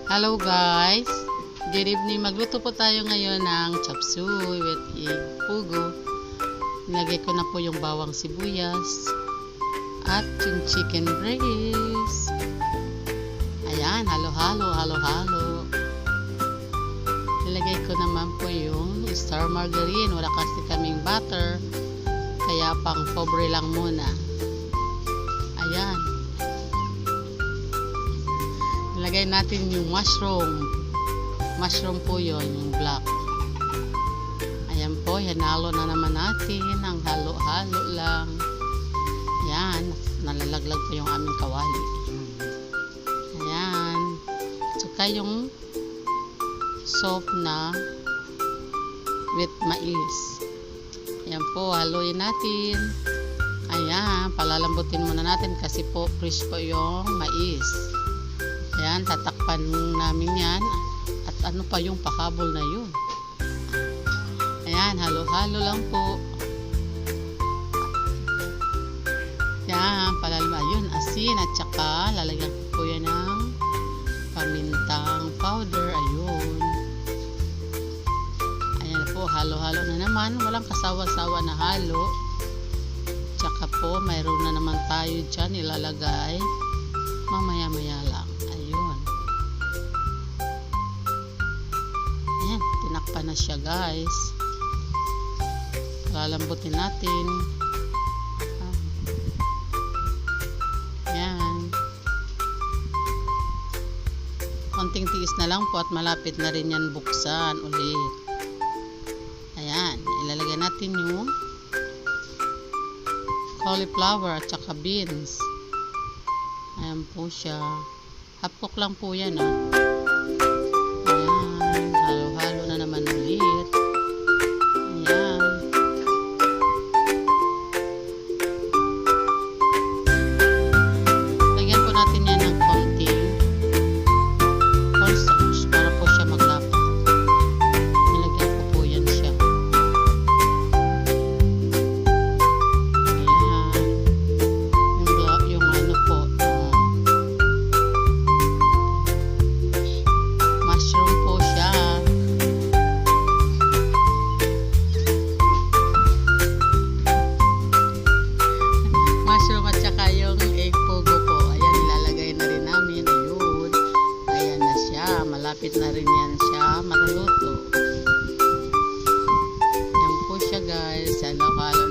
Hello guys! Good evening. Magluto po tayo ngayon ng chop suey with egg pugo. Nilagay ko na po yung bawang sibuyas at yung chicken breast. Ayan, halo-halo, halo-halo. Nilagay ko naman po yung star margarine. Wala kasi kaming butter, kaya pang pobre lang muna. Ayan. Nilagay natin yung mushroom. Mushroom po yun, yung black. Ayan po, hinalo na naman natin. Ang halo-halo lang. Ayan, nalalaglag po yung aming kawali. Ayan. Tsaka yung soup na with mais. Ayan po, haluin natin. Ayan, palalambutin muna natin kasi po fresh po yung mais. Ayan, tatakpan namin yan. At ano pa yung pakabol na yun. Ayan, halo-halo lang po. Ayan, ayun, asin. At saka, lalagyan ko po yan ng pamintang powder. Ayun. Ayan po, halo-halo na naman. Walang kasawa-sawa na halo. Tsaka po, mayroon na naman tayo dyan ilalagay. Mamaya-maya lang. Ayun. Ayan, tinakpan na siya guys. Lalambutin natin. Ayan. Konting tiis na lang po at malapit na rin yan buksan ulit. Ayan, ilalagay natin yung cauliflower at saka beans. Ayan po siya. Hapok lang po yan, oh. Ayan. Halo-halo na naman ulit. Ayan. Lagyan po natin yan ng konting cornstarch para po siya maglapa. Nilagyan ko po yan siya. Ayan. Yung ano po, mushroom po siya. Mushroom at saka yung egg pugo po. Ayan, ilalagay na rin namin. Ayun. Ayan na siya. Malapit na rin yan siya maluluto. Ayan po siya guys. Halo-halo